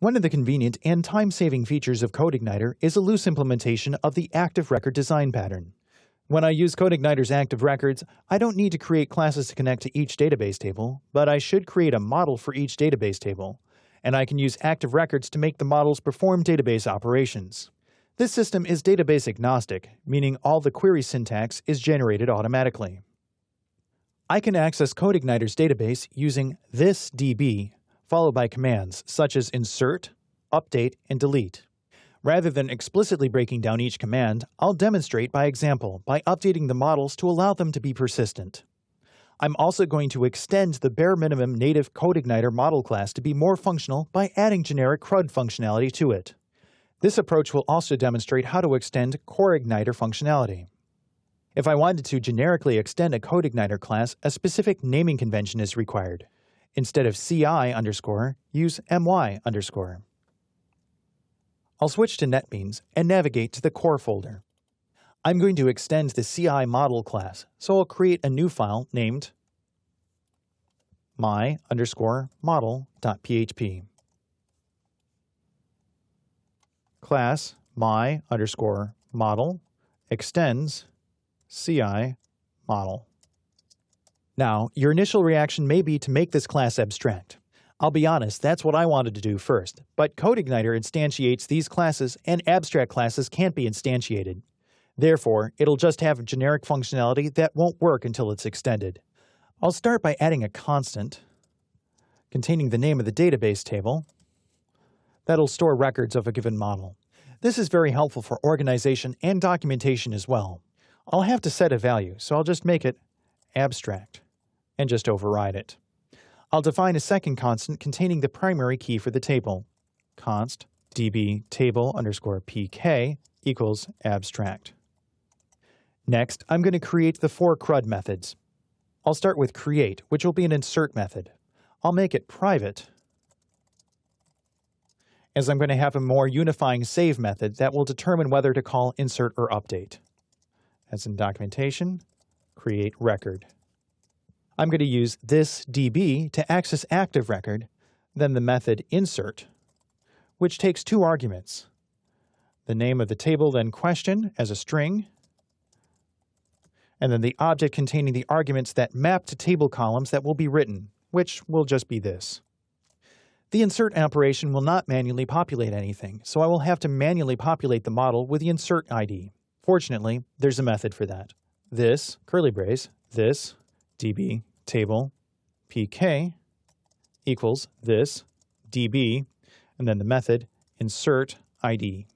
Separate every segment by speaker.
Speaker 1: One of the convenient and time-saving features of CodeIgniter is a loose implementation of the active record design pattern. When I use CodeIgniter's active records, I don't need to create classes to connect to each database table, but I should create a model for each database table, and I can use active records to make the models perform database operations. This system is database agnostic, meaning all the query syntax is generated automatically. I can access CodeIgniter's database using this DB, followed by commands such as insert, update, and delete. Rather than explicitly breaking down each command, I'll demonstrate by example by updating the models to allow them to be persistent. I'm also going to extend the bare minimum native CodeIgniter model class to be more functional by adding generic CRUD functionality to it. This approach will also demonstrate how to extend CoreIgniter functionality. If I wanted to generically extend a CodeIgniter class, a specific naming convention is required. Instead of CI_, use MY_. I'll switch to NetBeans and navigate to the core folder. I'm going to extend the CI model class, so I'll create a new file named my_model.php. Class my_model extends CI model. Now, your initial reaction may be to make this class abstract. I'll be honest, that's what I wanted to do first, but CodeIgniter instantiates these classes and abstract classes can't be instantiated. Therefore, it'll just have generic functionality that won't work until it's extended. I'll start by adding a constant containing the name of the database table that'll store records of a given model. This is very helpful for organization and documentation as well. I'll have to set a value, so I'll just make it abstract and just override it. I'll define a second constant containing the primary key for the table. Const db table_pk equals abstract. Next, I'm going to create the four CRUD methods. I'll start with create, which will be an insert method. I'll make it private, as I'm going to have a more unifying save method that will determine whether to call insert or update. As in documentation, create record. I'm going to use this DB to access active record, then the method insert, which takes two arguments. The name of the table, then question as a string, and then the object containing the arguments that map to table columns that will be written, which will just be this. The insert operation will not manually populate anything, so I will have to manually populate the model with the insert ID. Fortunately, there's a method for that. This, curly brace, this, db table pk equals this db, and then the method insert id.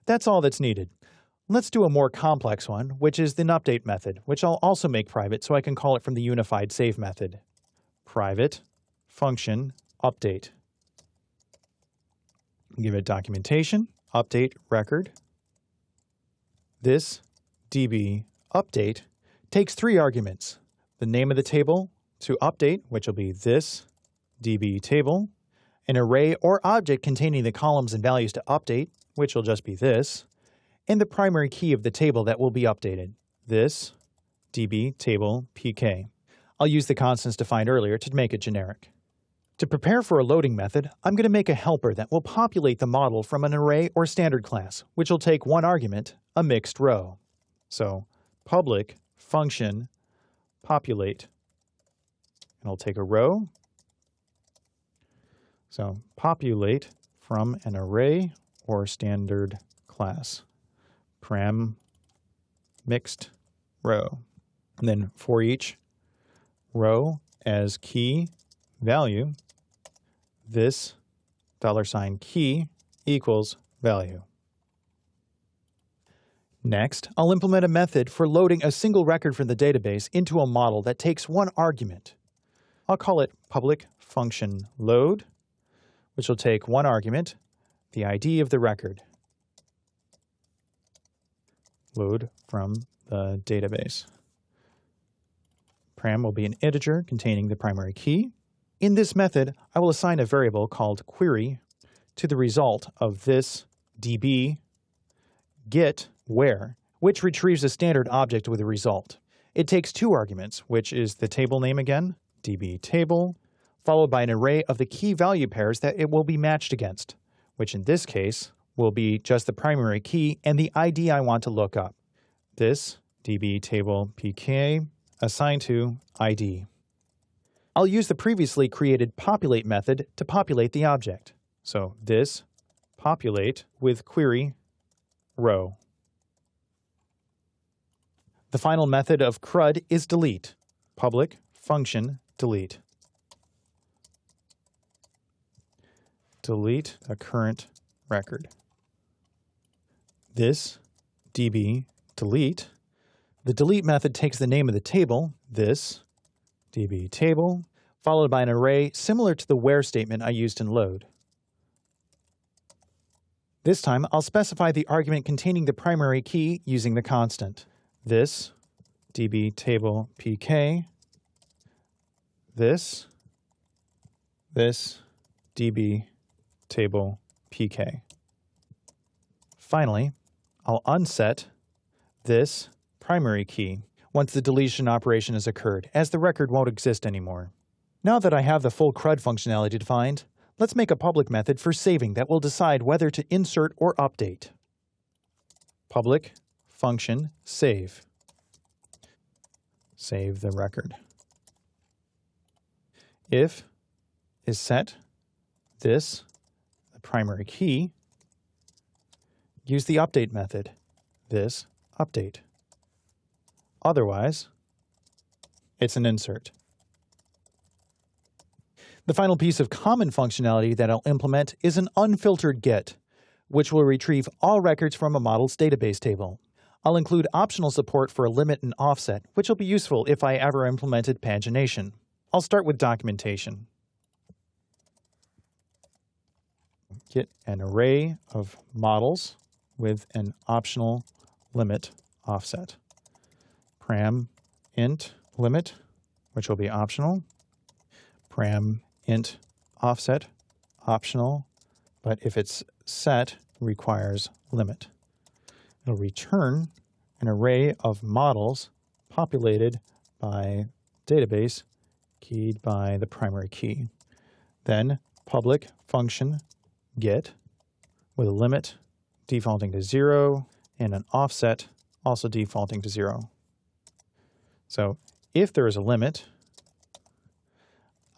Speaker 1: That's all that's needed. Let's do a more complex one, which is the update method, which I'll also make private so I can call it from the unified save method. Private function update. Give it documentation, update record. This db update takes three arguments. The name of the table to update, which will be this db table, an array or object containing the columns and values to update, which will just be this, and the primary key of the table that will be updated, this db table pk. I'll use the constants defined earlier to make it generic. To prepare for a loading method, I'm going to make a helper that will populate the model from an array or standard class, which will take one argument, a mixed row. So public function populate, and I'll take a row. So populate from an array or standard class, param mixed row. And then for each row as key value, this $key equals value. Next, I'll implement a method for loading a single record from the database into a model that takes one argument. I'll call it public function load, which will take one argument, the ID of the record. Load from the database. Param will be an integer containing the primary key. In this method, I will assign a variable called query to the result of this db get where, which retrieves a standard object with a result. It takes two arguments, which is the table name again, db table, followed by an array of the key value pairs that it will be matched against, which in this case will be just the primary key and the ID I want to look up. This db table pk assigned to ID. I'll use the previously created populate method to populate the object. So this populate with query row. The final method of CRUD is delete. Public function delete. Delete the current record. This db delete. The delete method takes the name of the table, this db table, followed by an array similar to the where statement I used in load. This time, I'll specify the argument containing the primary key using the constant. This db table pk, this db table pk. Finally, I'll unset this primary key once the deletion operation has occurred, as the record won't exist anymore. Now that I have the full CRUD functionality defined, let's make a public method for saving that will decide whether to insert or update. Public function save. Save the record. If is set this, the primary key, use the update method, this update. Otherwise, it's an insert. The final piece of common functionality that I'll implement is an unfiltered get, which will retrieve all records from a model's database table. I'll include optional support for a limit and offset, which will be useful if I ever implemented pagination. I'll start with documentation. Get an array of models with an optional limit offset. Param int limit, which will be optional. Param int offset, optional, but if it's set, requires limit. It'll return an array of models populated by database keyed by the primary key. Then public function get with a limit defaulting to 0 and an offset also defaulting to 0. So if there is a limit,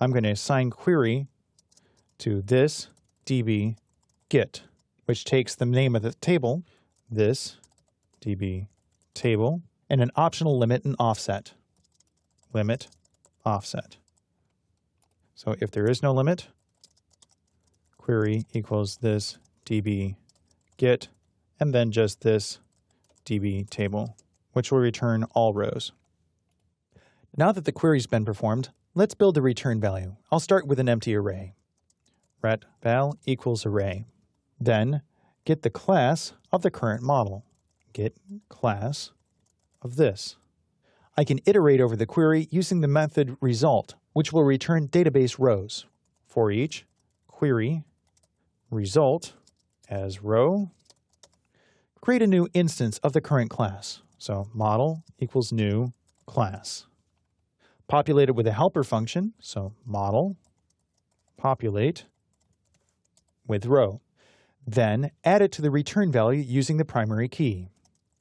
Speaker 1: I'm going to assign query to this db get, which takes the name of the table, this db table, and an optional limit and offset. Limit, offset. So if there is no limit, query equals this db get, and then just this db table, which will return all rows. Now that the query's been performed, let's build the return value. I'll start with an empty array. Ret val equals array. Then get the class of the current model. Get class of this. I can iterate over the query using the method result, which will return database rows. For each query result as row, create a new instance of the current class. So model equals new class. Populate it with a helper function, so model populate with row. Then add it to the return value using the primary key.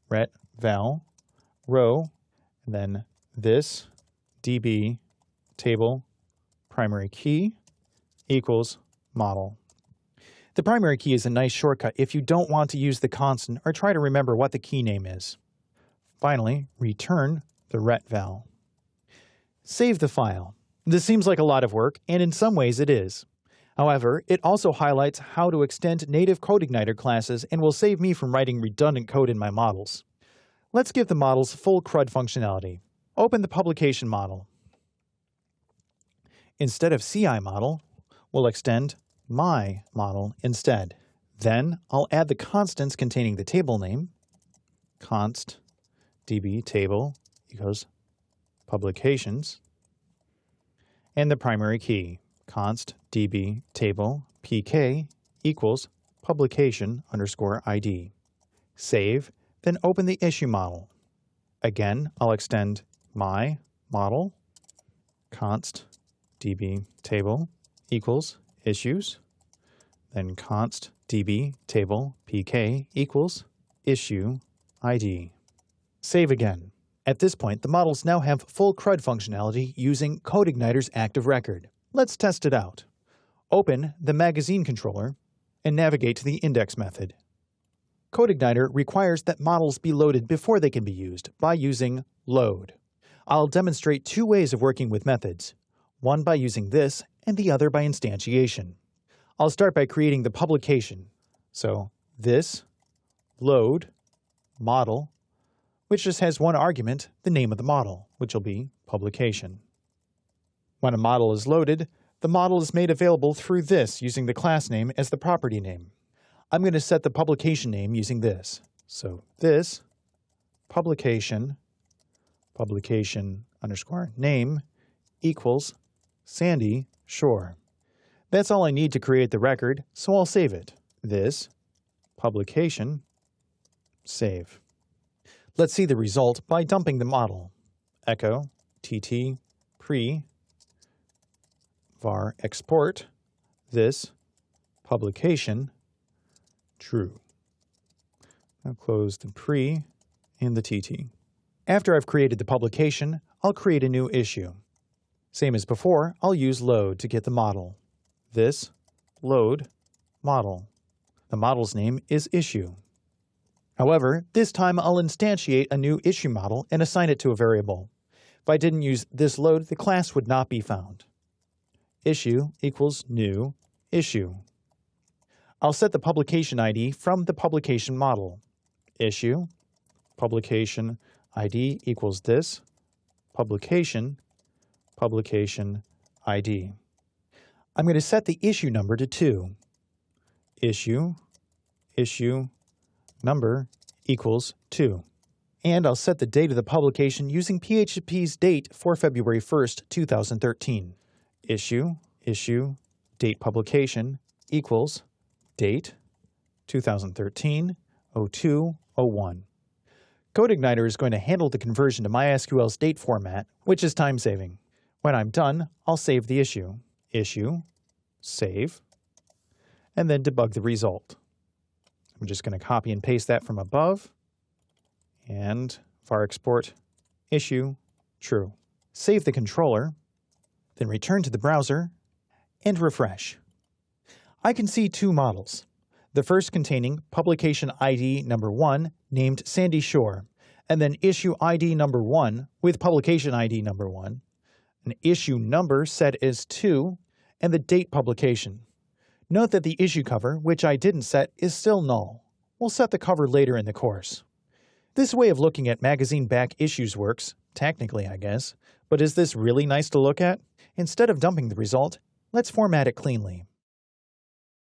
Speaker 1: Ret val row, and then this db table primary key equals model. The primary key is a nice shortcut if you don't want to use the constant or try to remember what the key name is. Finally, return the ret val. Save the file. This seems like a lot of work, and in some ways it is. However, it also highlights how to extend native CodeIgniter classes and will save me from writing redundant code in my models. Let's give the models full CRUD functionality. Open the publication model. Instead of CI model, we'll extend my model instead. Then I'll add the constants containing the table name, const db table equals publications, and the primary key, const db table pk equals publication underscore ID. Save, then open the issue model. Again, I'll extend my model, const db table equals issues, then const db table pk equals issue ID. Save again. At this point, the models now have full CRUD functionality using CodeIgniter's active record. Let's test it out. Open the magazine controller and navigate to the index method. CodeIgniter requires that models be loaded before they can be used by using load. I'll demonstrate two ways of working with methods, one by using this and the other by instantiation. I'll start by creating the publication. So this load model, which just has one argument, the name of the model, which will be publication. When a model is loaded, the model is made available through this using the class name as the property name. I'm going to set the publication name using this. So this publication underscore name equals Sandy Shore. That's all I need to create the record, so I'll save it. This publication save. Let's see the result by dumping the model. Echo tt pre var export this publication true. I'll close the pre and the tt. After I've created the publication, I'll create a new issue. Same as before, I'll use load to get the model. This load model. The model's name is issue. However, this time I'll instantiate a new issue model and assign it to a variable. If I didn't use this load, the class would not be found. Issue equals new issue. I'll set the publication ID from the publication model. Issue publication ID equals this publication ID. I'm going to set the issue number to 2. Issue number equals 2. And I'll set the date of the publication using PHP's date for February 1st, 2013. Issue date publication equals date 2013-02-01. CodeIgniter is going to handle the conversion to MySQL's date format, which is time-saving. When I'm done, I'll save the issue. Issue, save, and then debug the result. I'm just going to copy and paste that from above, and var export issue true. Save the controller, then return to the browser, and refresh. I can see two models. The first containing publication ID number 1 named Sandy Shore, and then issue ID number 1 with publication ID number 1, an issue number set as 2, and the date publication. Note that the issue cover, which I didn't set, is still null. We'll set the cover later in the course. This way of looking at magazine back issues works, technically I guess, but is this really nice to look at? Instead of dumping the result, let's format it cleanly.